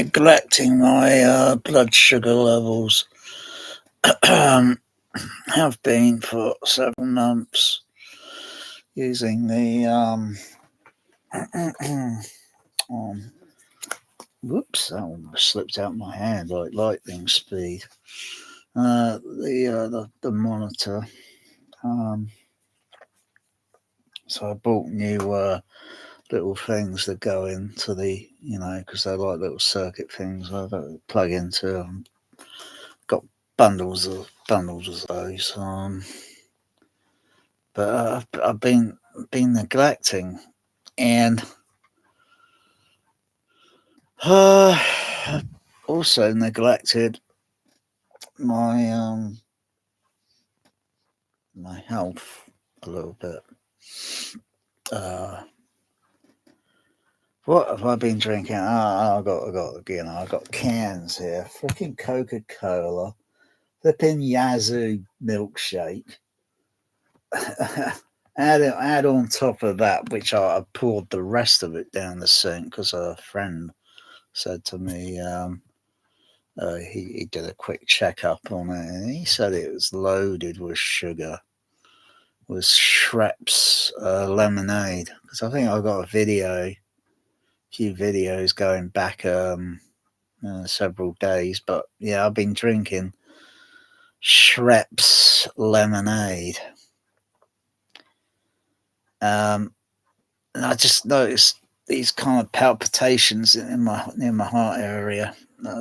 neglecting my blood sugar levels. Have been for several months using the whoops, that one slipped out of my hand like lightning speed. The monitor. So I bought new little things that go into the, because they're like little circuit things I plug into. Got bundles of those. But I've been neglecting, and I've also neglected my my health a little bit. What have I been drinking? I got cans here. Freaking Coca-Cola, flipping Yazoo milkshake. add on top of that, which I poured the rest of it down the sink because a friend said to me, he did a quick checkup on it, and he said it was loaded with sugar. Was Schweppes lemonade, because I think I got a few videos going back several days, but yeah, I've been drinking Schweppes lemonade. And I just noticed these kind of palpitations near my heart area.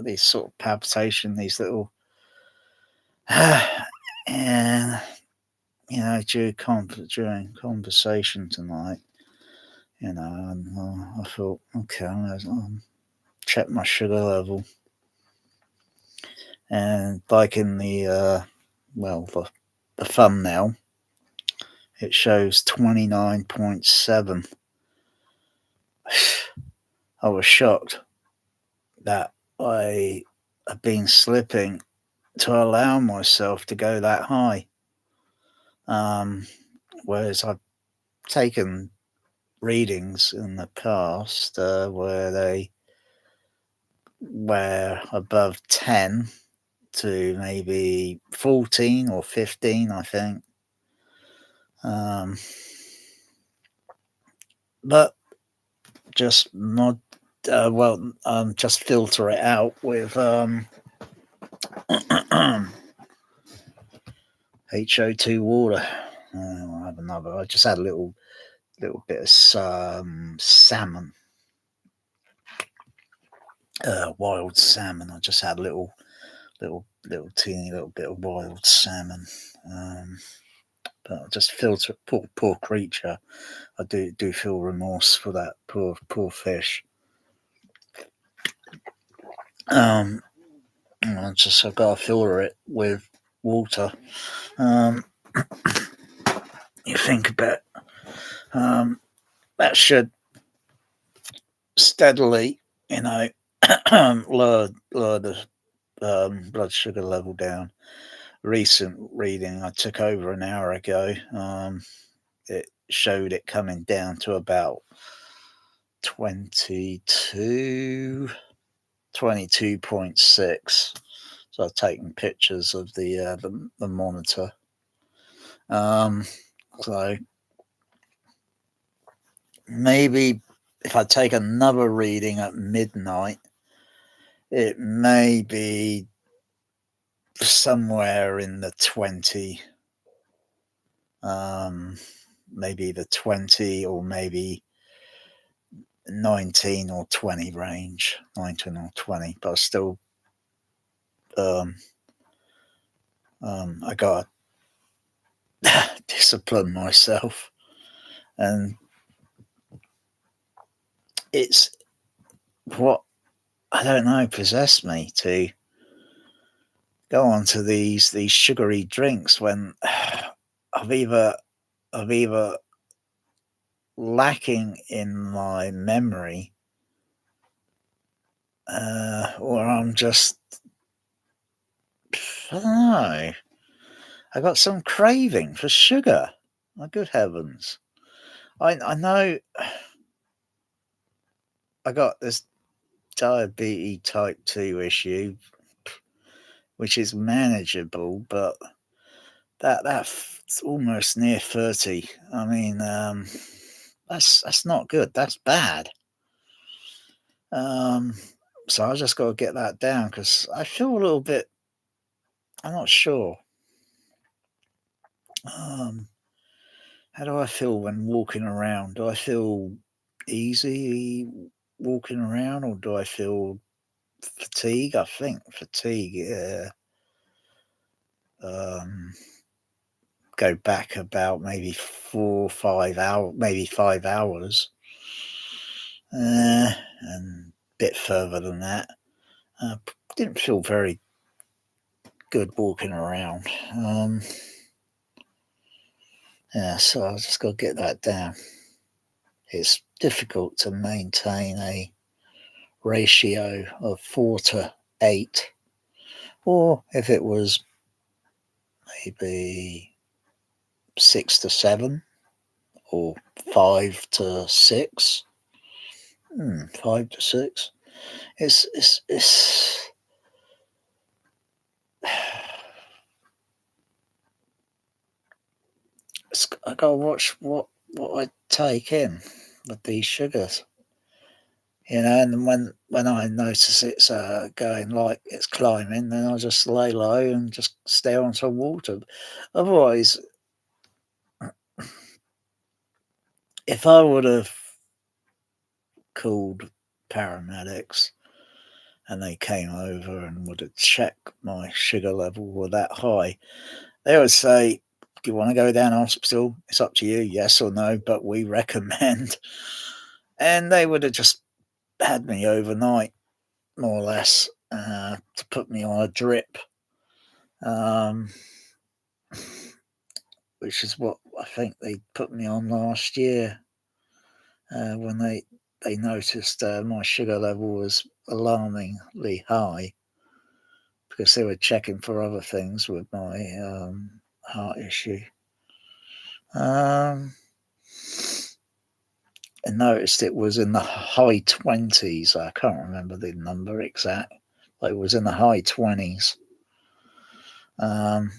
These sort of palpitation, these little, and during conversation tonight, and I thought, okay, I'll check my sugar level, and like in the the thumbnail, it shows 29.7. I was shocked that I have been slipping to allow myself to go that high. Whereas I've taken readings in the past where they were above 10 to maybe 14 or 15, I think. But just not just filter it out with HO2 water. I'll have another. I just had a little bit of salmon, wild salmon. I just had a little teeny little bit of wild salmon. But I just filter. Poor creature. I do feel remorse for that poor fish. I've got to filter it with water. You think about that should steadily, lower the blood sugar level down. Recent reading I took over an hour ago, it showed it coming down to about 22.6. So I've taken pictures of the monitor. So maybe if I take another reading at midnight, it may be somewhere in the 20, maybe the 20 or maybe 19 or 20 range, 19 or 20, but still, I got to discipline myself, and it's what, I don't know, possessed me to go on to these sugary drinks when I've either lacking in my memory, or I'm just, I don't know, I got some craving for sugar. My good heavens. I know I got this diabetes type 2 issue, which is manageable, but that's almost near 30. I mean, that's not good. That's bad. Um, so I just got to get that down because I feel a little bit. I'm not sure. Um, how do I feel when walking around? Do I feel easy walking around, or do I feel fatigue? I think fatigue. Yeah. Um, go back about maybe 4 5 hours, maybe 5 hours, and a bit further than that. Uh, didn't feel very good walking around. Yeah, so I just got to get that down. It's difficult to maintain a ratio of 4 to 8, or if it was maybe 6 to 7, or 5 to 6. 5 to 6. It's I gotta watch what I take in with these sugars, and when I notice it's going like it's climbing, then I'll just lay low and just stare onto water. Otherwise, if I would have called paramedics and they came over and would have checked my sugar level were that high, they would say, "Do you want to go down hospital? It's up to you, yes or no, but we recommend." And they would have just had me overnight, more or less, to put me on a drip, um, which is what I think they put me on last year, when they noticed my sugar level was alarmingly high because they were checking for other things with my heart issue. Um, and noticed it was in the high 20s. I can't remember the number exact, but it was in the high 20s. And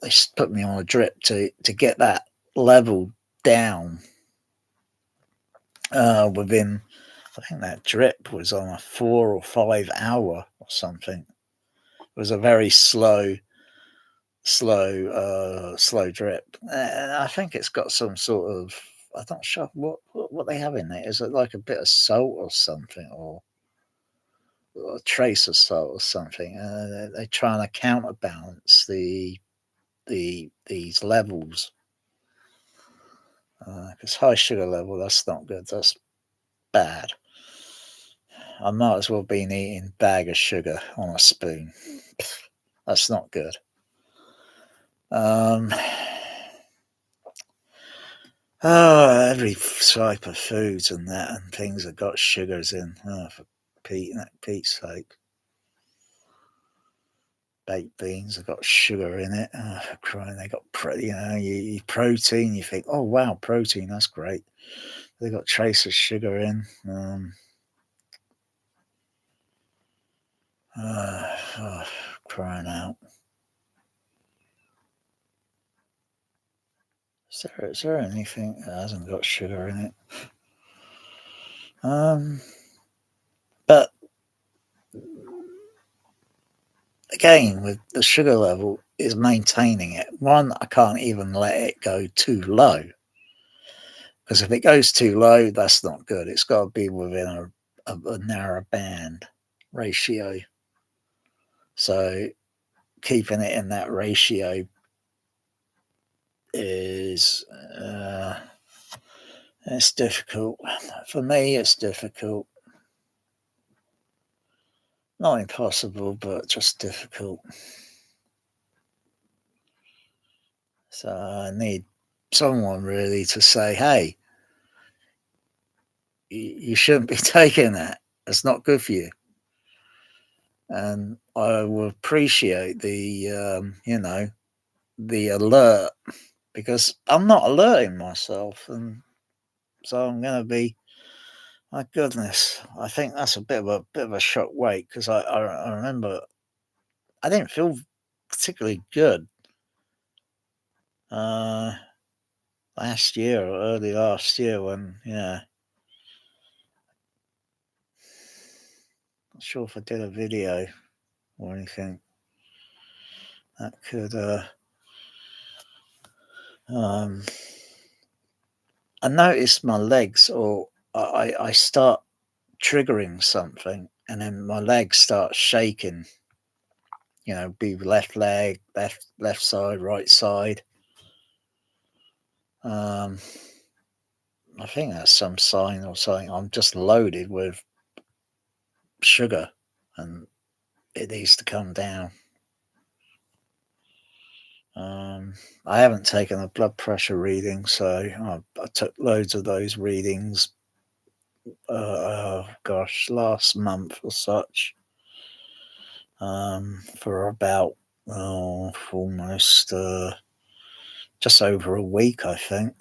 they put me on a drip to get that level down. Within, I think that drip was on a 4 or 5 hour or something. It was a very slow drip. And I think it's got some sort of, I'm not sure what they have in there. Is it like a bit of salt or something, or a trace of salt or something? They're trying to counterbalance these levels, because high sugar level, that's not good. That's bad. I might as well been eating a bag of sugar on a spoon. That's not good. Um, every type of foods and that and things have got sugars in. Oh, for Pete's sake. Baked beans have got sugar in it. Oh, for crying, they got you protein. You think, oh wow, protein, that's great. They got trace of sugar in. Oh, crying out. Is there anything that hasn't got sugar in it? But again, with the sugar level, is maintaining it. One, I can't even let it go too low, because if it goes too low, that's not good. It's got to be within a narrow band ratio. So keeping it in that ratio is it's difficult for me. It's difficult, not impossible, but just difficult. So I need someone really to say, "Hey, you shouldn't be taking that. It's not good for you." And I will appreciate the alert, because I'm not alerting myself, and so I'm going to be My goodness, I think that's a bit of a shock weight because I remember I didn't feel particularly good uh, last year or early last year when not sure if I did a video or anything that could um, I noticed my legs or I start triggering something and then my legs start shaking, be left leg, left side, right side. um, I think that's some sign or something. I'm just loaded with sugar and it needs to come down. um, I haven't taken a blood pressure reading, so I took loads of those readings gosh, last month or such, for about almost just over a week, I think.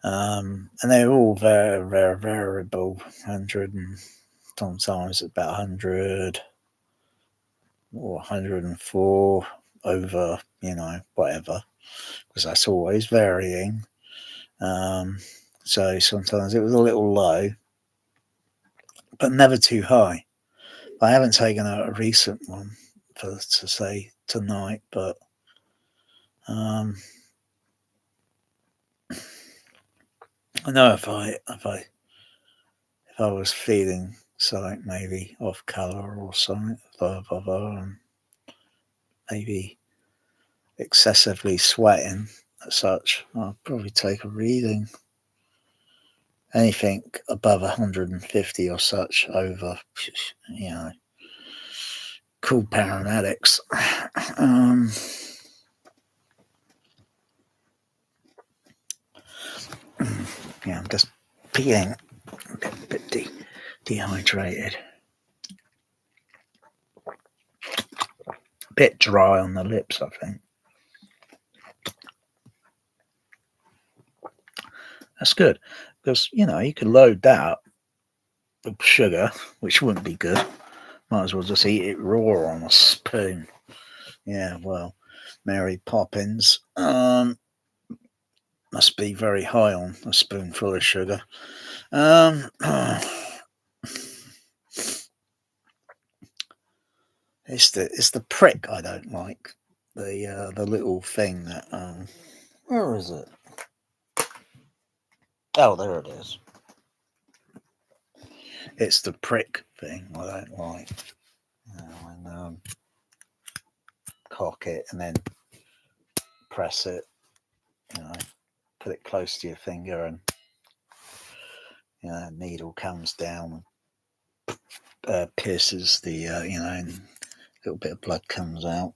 And they're all very, very variable. 100 and sometimes about 100 or 104 over, whatever, because that's always varying. Um, so sometimes it was a little low, but never too high. I haven't taken a recent one to say tonight, but um, I know if I was feeling something maybe off colour or something, and maybe excessively sweating as such, I'll probably take a reading. Anything above 150 or such over, you know, call paramedics. um, I'm just feeling a bit dehydrated, a bit dry on the lips, I think. That's good because you could load that up with sugar, which wouldn't be good. Might as well just eat it raw on a spoon. Yeah, well, Mary Poppins must be very high on a spoonful of sugar. It's the prick I don't like. The little thing that where is it? Oh, there it is. It's the prick thing I don't like. And cock it and then press it. Put it close to your finger, and needle comes down and pierces the and a little bit of blood comes out,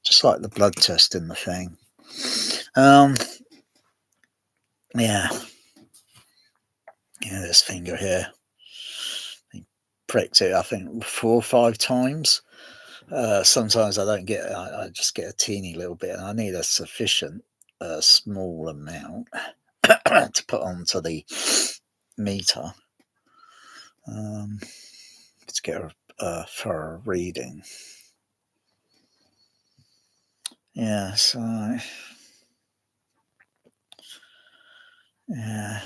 just like the blood test in the thing. Yeah, this finger here, he pricked it, I think 4 or 5 times. Sometimes I don't get, I just get a teeny little bit, and I need a sufficient small amount to put onto the meter to get a thorough reading. Yeah, so yeah,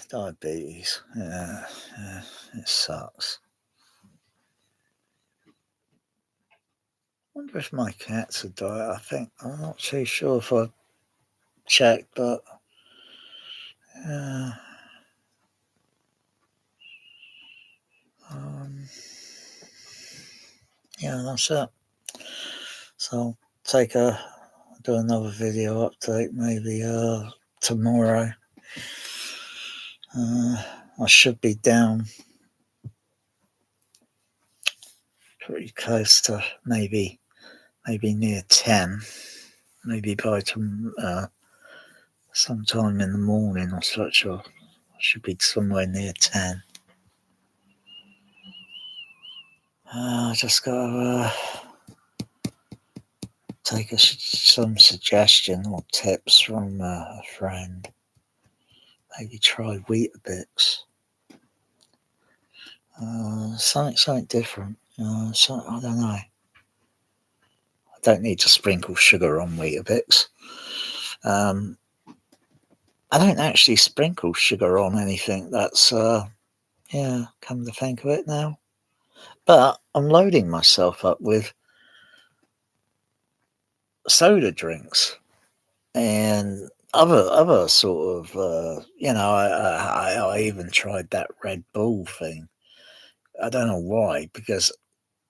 diabetes. Yeah, it sucks. I wonder if my cats are died. I think I'm not too sure if I checked, but yeah, um, yeah, that's it. So I'll do another video update maybe tomorrow. I should be down pretty close to maybe near 10, maybe by sometime in the morning or such, or I should be somewhere near 10. I just got to take some suggestion or tips from a friend. Maybe try Weetabix. Something different. I don't know. I don't need to sprinkle sugar on Weetabix. I don't actually sprinkle sugar on anything. That's come to think of it now. But I'm loading myself up with soda drinks and other sort of I even tried that Red Bull thing. I don't know why, because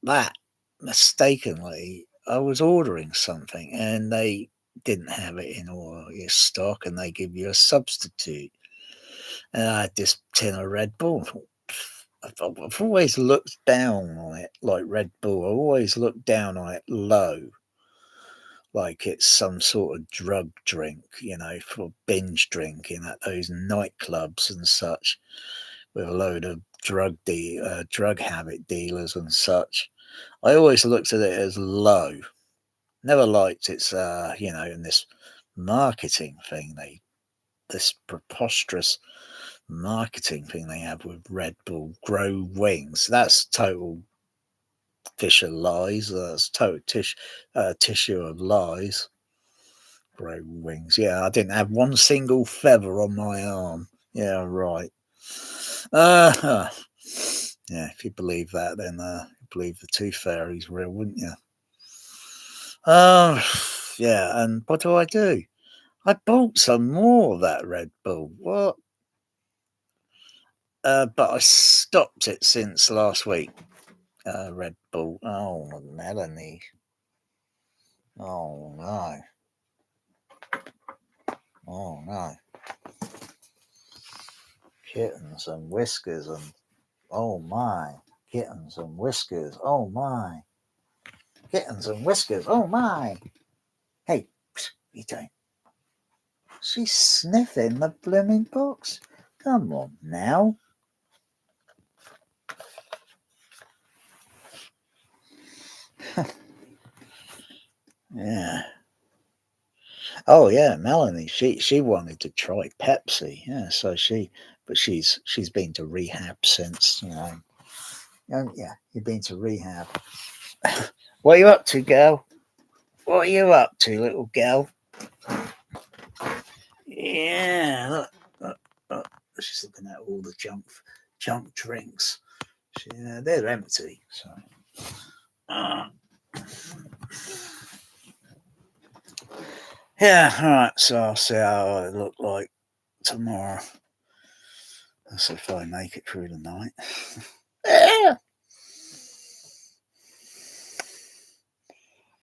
that mistakenly I was ordering something and they didn't have it in all your stock and they give you a substitute. And I had this tin of Red Bull. I've always looked down on it like Red Bull. I've always looked down on it low, like it's some sort of drug drink, for binge drinking at those nightclubs and such, with a load of drug habit dealers and such. I always looked at it as low. Never liked its, in this marketing thing, this preposterous marketing thing they have with Red Bull, grow wings. That's total fish of lies. That's total tissue of lies. Grow wings. Yeah, I didn't have one single feather on my arm. Yeah, right. Yeah, if you believe that, then you believe the tooth fairy's real, wouldn't you? Yeah, and what do? I bought some more of that Red Bull. What? But I stopped it since last week. Red Bull. Oh, Melanie. Oh, no. Oh, no. Kittens and whiskers and... Oh, my. Kittens and whiskers. Oh, my. Kittens and whiskers. Oh, my. Hey, you don't. She's sniffing the blooming box. Come on now. Yeah. Oh yeah, Melanie. She wanted to try Pepsi. Yeah, so she's been to rehab since. Yeah, you've been to rehab. What are you up to, girl? What are you up to, little girl? Yeah, look. She's looking at all the junk drinks. They're empty. So. Yeah, all right. So I'll see how I look like tomorrow. Let's see if I make it through the night. Yeah.